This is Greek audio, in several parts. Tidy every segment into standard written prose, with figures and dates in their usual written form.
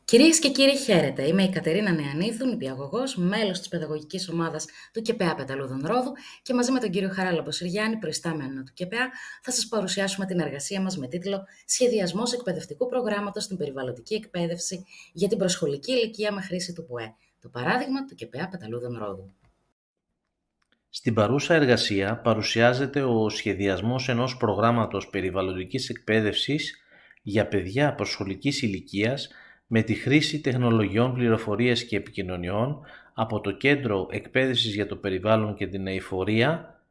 Κυρίες και κύριοι, χαίρετε. Είμαι η Κατερίνα Νεανίδου, νηπιαγωγός, μέλος της παιδαγωγικής ομάδας του ΚΕΠΑ Πεταλούδων Ρόδου και μαζί με τον κύριο Χαράλαμπο Συριάννη, προϊστάμενο του ΚΕΠΑ, θα σας παρουσιάσουμε την εργασία μας με τίτλο «Σχεδιασμός εκπαιδευτικού προγράμματος στην περιβαλλοντική εκπαίδευση για την προσχολική ηλικία με χρήση του ΠΟΕ». Το παράδειγμα του ΚΕΠΑ Πεταλούδων Ρόδου. Στην παρούσα εργασία παρουσιάζεται ο σχεδιασμός ενός προγράμματος περιβαλλοντικής εκπαίδευσης για παιδιά προσχολικής ηλικίας με τη χρήση τεχνολογιών πληροφορίας και επικοινωνιών από το Κέντρο Εκπαίδευσης για το Περιβάλλον και την Αειφορία,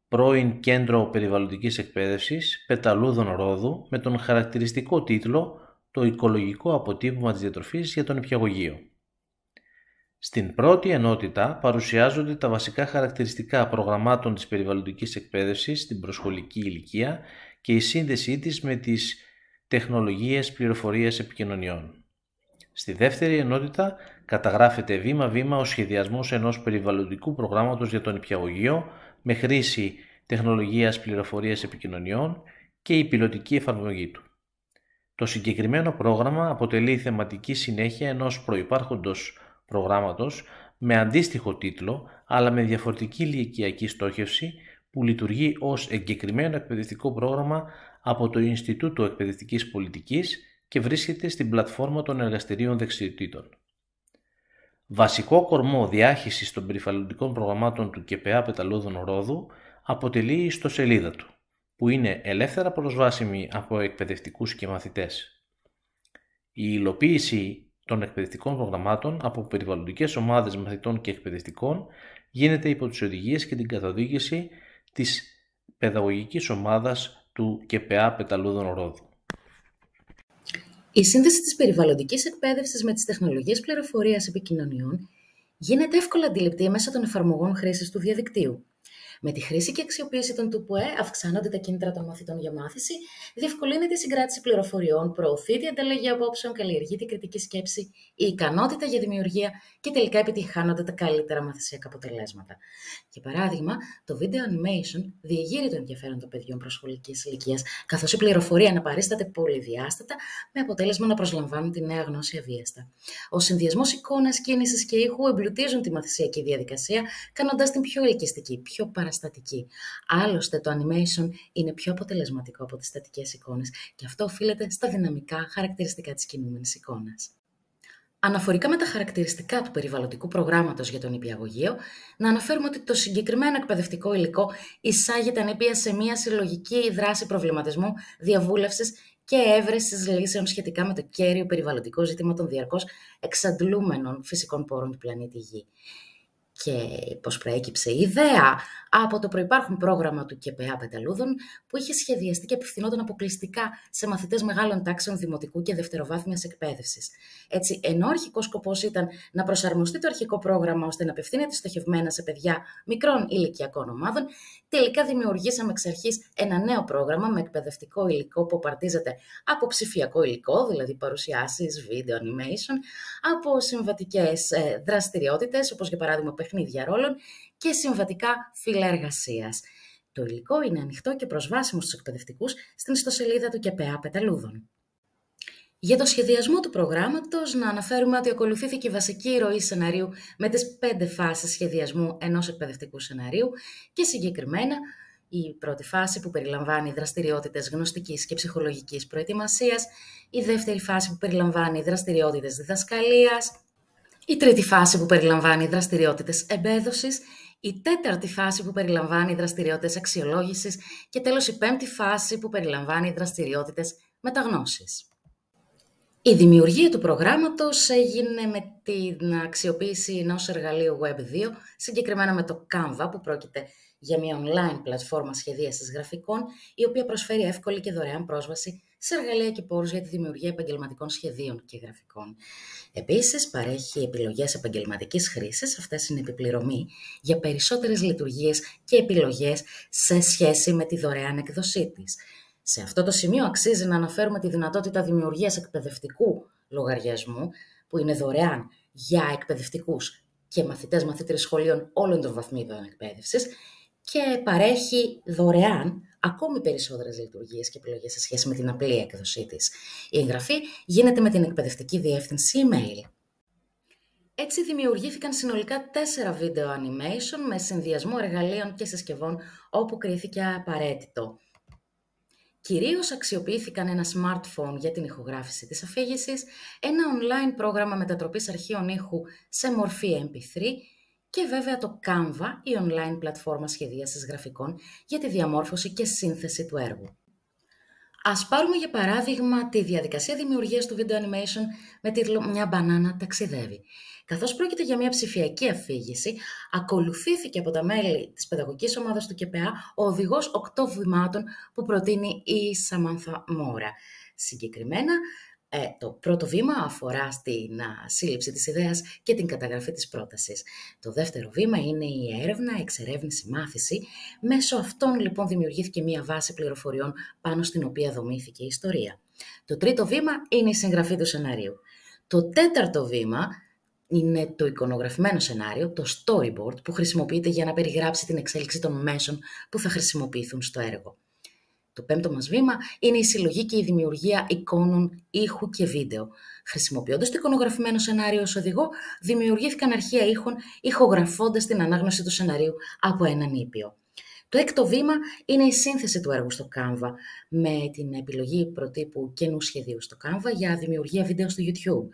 πρώην Κέντρο Περιβαλλοντικής Εκπαίδευσης Πεταλούδων Ρόδου, με τον χαρακτηριστικό τίτλο «Το οικολογικό αποτύπωμα της διατροφής για τον νηπιαγωγείο». Στην πρώτη ενότητα παρουσιάζονται τα βασικά χαρακτηριστικά προγραμμάτων της περιβαλλοντικής εκπαίδευσης στην προσχολική ηλικία και η σύνδεσή της με τις τεχνολογίες πληροφορίας επικοινωνιών. Στη δεύτερη ενότητα καταγράφεται βήμα-βήμα ο σχεδιασμός ενός περιβαλλοντικού προγράμματος για τον νηπιαγωγείο με χρήση τεχνολογίας πληροφορίας επικοινωνιών και η πιλωτική εφαρμογή του. Το συγκεκριμένο πρόγραμμα αποτελεί θεματική συνέχεια ενός προϋπάρχοντος προγράμματος με αντίστοιχο τίτλο αλλά με διαφορετική ηλικιακή στόχευση που λειτουργεί ως εγκεκριμένο εκπαιδευτικό πρόγραμμα από το Ινστιτούτο Εκπαιδευτικής Πολιτικής και βρίσκεται στην πλατφόρμα των εργαστηρίων δεξιοτήτων. Βασικό κορμό διάχυσης των περιβαλλοντικών προγραμμάτων του ΚΕΠΑ Πεταλούδων Ρόδου αποτελεί η ιστοσελίδα του, που είναι ελεύθερα προσβάσιμη από εκπαιδευτικούς και μαθητές. Η υλοποίηση των εκπαιδευτικών προγραμμάτων από περιβαλλοντικές ομάδες μαθητών και εκπαιδευτικών γίνεται υπό τις οδηγίες και την καθοδήγηση της παιδαγωγικής ομάδας του ΚΕΠΑ Πεταλούδων Ρόδου. Η σύνδεση της περιβαλλοντικής εκπαίδευσης με τις τεχνολογίες πληροφορίας επικοινωνιών γίνεται εύκολα αντιληπτή μέσω των εφαρμογών χρήσης του διαδικτύου. Με τη χρήση και αξιοποίηση των ΤΠΟΕ αυξάνονται τα κίνητρα των μαθητών για μάθηση, διευκολύνεται η συγκράτηση πληροφοριών, προωθείται η ανταλλαγή απόψεων, καλλιεργείται η κριτική σκέψη, η ικανότητα για δημιουργία και τελικά επιτυγχάνονται τα καλύτερα μαθησιακά αποτελέσματα. Για παράδειγμα, το video animation διεγείρει το ενδιαφέρον των παιδιών προσχολικής ηλικίας, καθώς η πληροφορία αναπαρίσταται πολυδιάστατα, με αποτέλεσμα να προσλαμβάνουν τη νέα γνώση αβίαστα. Ο συνδυασμός εικόνας, κίνησης και ήχου εμπλουτίζουν τη μαθησιακή διαδικασία, κάνοντας την πιο ελκυστική, πιο παραστατική. Άλλωστε, το animation είναι πιο αποτελεσματικό από τις στατικές εικόνες και αυτό οφείλεται στα δυναμικά χαρακτηριστικά της κινούμενης εικόνας. Αναφορικά με τα χαρακτηριστικά του περιβαλλοντικού προγράμματος για τον νηπιαγωγείο, να αναφέρουμε ότι το συγκεκριμένο εκπαιδευτικό υλικό εισάγει τα νήπια σε μια συλλογική δράση προβληματισμού, διαβούλευσης και έβρεσης λύσεων σχετικά με το κέριο περιβαλλοντικό ζήτημα των διαρκώς εξαντλούμενων φυσικών πόρων του πλανήτη Γη. Και πώς προέκυψε η ιδέα από το προϋπάρχον πρόγραμμα του ΚΕΠΑ Πεταλούδων, που είχε σχεδιαστεί και απευθυνόταν αποκλειστικά σε μαθητές μεγάλων τάξεων δημοτικού και δευτεροβάθμιας εκπαίδευσης. Έτσι, ενώ ο αρχικός σκοπός ήταν να προσαρμοστεί το αρχικό πρόγραμμα ώστε να απευθύνεται στοχευμένα σε παιδιά μικρών ηλικιακών ομάδων, τελικά δημιουργήσαμε εξ αρχής ένα νέο πρόγραμμα με εκπαιδευτικό υλικό που απαρτίζεται από ψηφιακό υλικό, δηλαδή παρουσιάσεις, video animation, από συμβατικές δραστηριότητες, όπως για παράδειγμα παιχνίδια ρόλων, και συμβατικά φύλλα εργασίας. Το υλικό είναι ανοιχτό και προσβάσιμο στους εκπαιδευτικούς στην ιστοσελίδα του ΚΕΠΑ Πεταλούδων. Για το σχεδιασμό του προγράμματος, να αναφέρουμε ότι ακολουθήθηκε η βασική ροή σεναρίου με τις 5 φάσεις σχεδιασμού ενός εκπαιδευτικού σεναρίου και συγκεκριμένα η πρώτη φάση που περιλαμβάνει δραστηριότητες γνωστικής και ψυχολογικής προετοιμασίας, η δεύτερη φάση που περιλαμβάνει δραστηριότητες διδασκαλίας, η τρίτη φάση που περιλαμβάνει δραστηριότητες εμπέδωσης, η τέταρτη φάση που περιλαμβάνει δραστηριότητες αξιολόγησης και τέλος η πέμπτη φάση που περιλαμβάνει δραστηριότητες μεταγνώσης. Η δημιουργία του προγράμματος έγινε με την αξιοποίηση ενός εργαλείου Web2, συγκεκριμένα με το Canva, που πρόκειται για μια online πλατφόρμα σχεδίασης γραφικών, η οποία προσφέρει εύκολη και δωρεάν πρόσβαση σε εργαλεία και πόρους για τη δημιουργία επαγγελματικών σχεδίων και γραφικών. Επίσης, παρέχει επιλογές επαγγελματικής χρήσης, αυτές είναι επιπληρωμή, για περισσότερες λειτουργίες και επιλογές σε σχέση με τη δωρεάν εκδοσή της. Σε αυτό το σημείο αξίζει να αναφέρουμε τη δυνατότητα δημιουργίας εκπαιδευτικού λογαριασμού, που είναι δωρεάν για εκπαιδευτικούς και μαθητές-μαθήτρες σχολείων όλων των βαθμίδων εκπαίδευσης και παρέχει δωρεάν ακόμη περισσότερες λειτουργίες και επιλογές σε σχέση με την απλή έκδοσή της. Η εγγραφή γίνεται με την εκπαιδευτική διεύθυνση email. Έτσι δημιουργήθηκαν συνολικά 4 βίντεο animation με συνδυασμό εργαλείων και συσκευών όπου κρίθηκε απαραίτητο. Κυρίως αξιοποιήθηκαν ένα smartphone για την ηχογράφηση της αφήγησης, ένα online πρόγραμμα μετατροπής αρχείων ήχου σε μορφή MP3 και βέβαια το Canva, η online πλατφόρμα σχεδίασης γραφικών για τη διαμόρφωση και σύνθεση του έργου. Ας πάρουμε για παράδειγμα τη διαδικασία δημιουργίας του video animation με τίτλο «Μια μπανάνα ταξιδεύει». Καθώς πρόκειται για μια ψηφιακή αφήγηση, ακολουθήθηκε από τα μέλη της παιδαγωγικής ομάδας του ΚΠΑ ο οδηγός 8 βημάτων που προτείνει η Σαμάνθα Μόρα. Συγκεκριμένα, το πρώτο βήμα αφορά στην σύλληψη της ιδέας και την καταγραφή της πρότασης. Το δεύτερο βήμα είναι η έρευνα, εξερεύνηση, μάθηση. Μέσω αυτών λοιπόν δημιουργήθηκε μία βάση πληροφοριών πάνω στην οποία δομήθηκε η ιστορία. Το τρίτο βήμα είναι η συγγραφή του σενάριου. Το τέταρτο βήμα είναι το εικονογραφημένο σενάριο, το storyboard, που χρησιμοποιείται για να περιγράψει την εξέλιξη των μέσων που θα χρησιμοποιηθούν στο έργο. Το πέμπτο μας βήμα είναι η συλλογή και η δημιουργία εικόνων, ήχου και βίντεο. Χρησιμοποιώντας το εικονογραφημένο σενάριο ως οδηγό, δημιουργήθηκαν αρχεία ήχων, ηχογραφώντας την ανάγνωση του σεναρίου από έναν ήπιο. Το έκτο βήμα είναι η σύνθεση του έργου στο Canva, με την επιλογή προτύπου καινού σχεδίου στο Canva για δημιουργία βίντεο στο YouTube.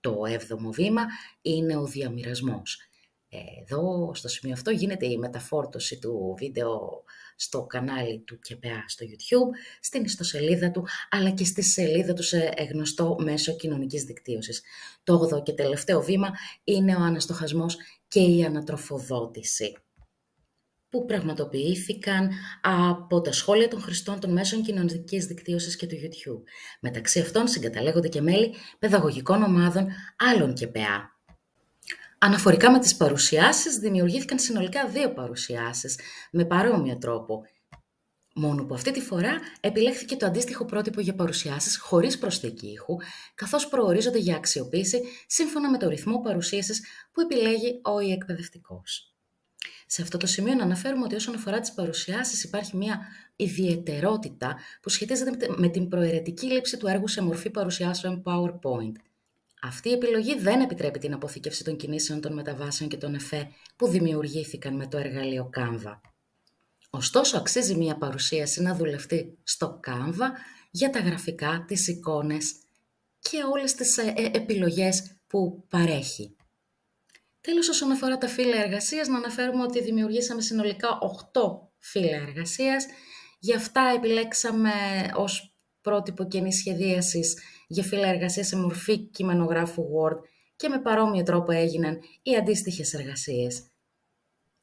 Το έβδομο βήμα είναι ο διαμοιρασμός. Εδώ, στο σημείο αυτό, γίνεται η μεταφόρτωση του βίντεο στο κανάλι του ΚΠΑ στο YouTube, στην ιστοσελίδα του, αλλά και στη σελίδα του σε γνωστό μέσο κοινωνικής δικτύωσης. Το 8ο και τελευταίο βήμα είναι ο αναστοχασμός και η ανατροφοδότηση, που πραγματοποιήθηκαν από τα σχόλια των χρηστών των μέσων κοινωνικής δικτύωσης και του YouTube. Μεταξύ αυτών συγκαταλέγονται και μέλη παιδαγωγικών ομάδων άλλων ΚΠΑ. Αναφορικά με τις παρουσιάσεις, δημιουργήθηκαν συνολικά 2 παρουσιάσεις με παρόμοιο τρόπο. Μόνο που αυτή τη φορά επιλέχθηκε το αντίστοιχο πρότυπο για παρουσιάσεις χωρίς προσθήκη ήχου, καθώς προορίζονται για αξιοποίηση σύμφωνα με το ρυθμό παρουσίασης που επιλέγει ο εκπαιδευτικός. Σε αυτό το σημείο να αναφέρουμε ότι όσον αφορά τις παρουσιάσεις υπάρχει μια ιδιαιτερότητα που σχετίζεται με την προαιρετική λήψη του έργου σε μορφή παρουσιάσεων PowerPoint. Αυτή η επιλογή δεν επιτρέπει την αποθήκευση των κινήσεων, των μεταβάσεων και των εφέ που δημιουργήθηκαν με το εργαλείο Canva. Ωστόσο, αξίζει μια παρουσίαση να δουλευτεί στο Canva για τα γραφικά, τις εικόνες και όλες τις επιλογές που παρέχει. Τέλος, όσον αφορά τα φύλλα εργασίας, να αναφέρουμε ότι δημιουργήσαμε συνολικά 8 φύλλα εργασίας. Γι' αυτά επιλέξαμε ως πρότυπο καινής σχεδίασης για φύλλα εργασίας σε μορφή κειμενογράφου Word και με παρόμοιο τρόπο έγιναν οι αντίστοιχες εργασίες.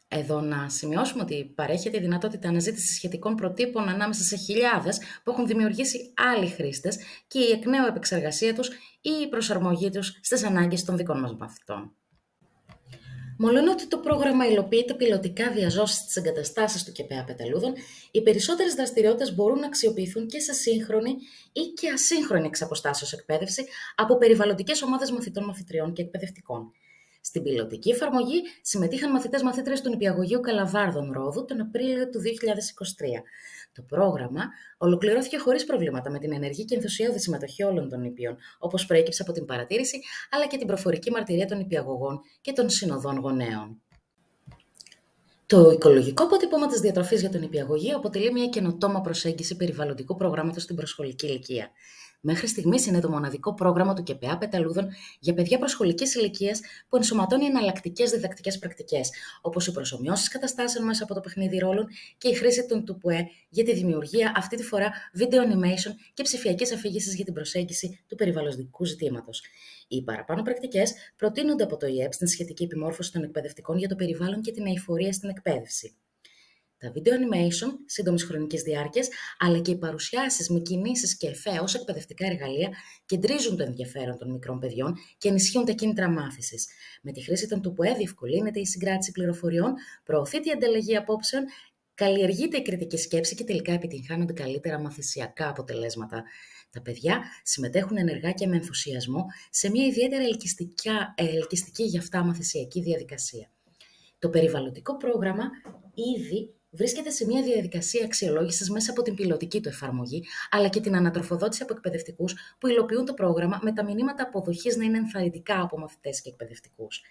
Εδώ να σημειώσουμε ότι παρέχεται η δυνατότητα αναζήτησης σχετικών προτύπων ανάμεσα σε χιλιάδες που έχουν δημιουργήσει άλλοι χρήστες και η εκ νέου επεξεργασία τους ή η προσαρμογή τους στις ανάγκες των δικών μας μαθητών. Μολονότι το πρόγραμμα υλοποιείται πιλωτικά διαζώσει στις εγκαταστάσεις του ΚΠΑ Πεταλούδων, οι περισσότερες δραστηριότητες μπορούν να αξιοποιηθούν και σε σύγχρονη ή και ασύγχρονη εξαποστάσεως εκπαίδευση από περιβαλλοντικές ομάδες μαθητών, μαθητριών και εκπαιδευτικών. Στην πιλωτική εφαρμογή συμμετείχαν μαθητές-μαθήτριες του Νηπιαγωγείου Καλαβάρδων Ρόδου τον Απρίλιο του 2023. Το πρόγραμμα ολοκληρώθηκε χωρίς προβλήματα με την ενεργή και ενθουσιώδη συμμετοχή όλων των νηπίων, όπως προέκυψε από την παρατήρηση, αλλά και την προφορική μαρτυρία των νηπιαγωγών και των συνοδών γονέων. Το οικολογικό αποτύπωμα της διατροφής για τον νηπιαγωγείο αποτελεί μια καινοτόμα προσέγγιση περιβαλλοντικού προγράμματος στην προσχολική ηλικία. Μέχρι στιγμής είναι το μοναδικό πρόγραμμα του ΚΠΑ Πεταλούδων για παιδιά προσχολικής ηλικίας που ενσωματώνει εναλλακτικές διδακτικές πρακτικές, όπως οι προσομοιώσεις καταστάσεων μέσα από το παιχνίδι ρόλων και η χρήση των ΤΟΥΠΟΕ για τη δημιουργία, αυτή τη φορά, video animation και ψηφιακής αφήγησης για την προσέγγιση του περιβαλλοντικού ζητήματος. Οι παραπάνω πρακτικές προτείνονται από το ΙΕΠ στην σχετική επιμόρφωση των εκπαιδευτικών για το περιβάλλον και την αειφορία στην εκπαίδευση. Τα video animation σύντομης χρονικής διάρκειας, αλλά και οι παρουσιάσεις με κινήσεις και εφέ ως εκπαιδευτικά εργαλεία κεντρίζουν το ενδιαφέρον των μικρών παιδιών και ενισχύουν τα κίνητρα μάθησης. Με τη χρήση των ΤΟΥΠΟΕ διευκολύνεται η συγκράτηση πληροφοριών, προωθείται η ανταλλαγή απόψεων, καλλιεργείται η κριτική σκέψη και τελικά επιτυγχάνονται καλύτερα μαθησιακά αποτελέσματα. Τα παιδιά συμμετέχουν ενεργά και με ενθουσιασμό σε μια ιδιαίτερα ελκυστική για αυτά μαθησιακή διαδικασία. Το περιβαλλοντικό πρόγραμμα ήδη βρίσκεται σε μια διαδικασία αξιολόγησης μέσα από την πιλωτική του εφαρμογή, αλλά και την ανατροφοδότηση από εκπαιδευτικούς που υλοποιούν το πρόγραμμα με τα μηνύματα αποδοχής να είναι ενθαρρυντικά από μαθητές και εκπαιδευτικούς.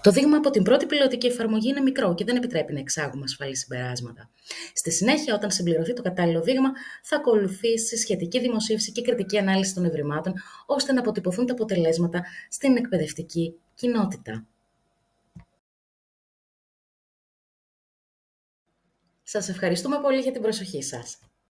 Το δείγμα από την πρώτη πιλωτική εφαρμογή είναι μικρό και δεν επιτρέπει να εξάγουμε ασφαλή συμπεράσματα. Στη συνέχεια, όταν συμπληρωθεί το κατάλληλο δείγμα, θα ακολουθήσει σχετική δημοσίευση και κριτική ανάλυση των ευρημάτων, ώστε να αποτυπωθούν τα αποτελέσματα στην εκπαιδευτική κοινότητα. Σας ευχαριστούμε πολύ για την προσοχή σας.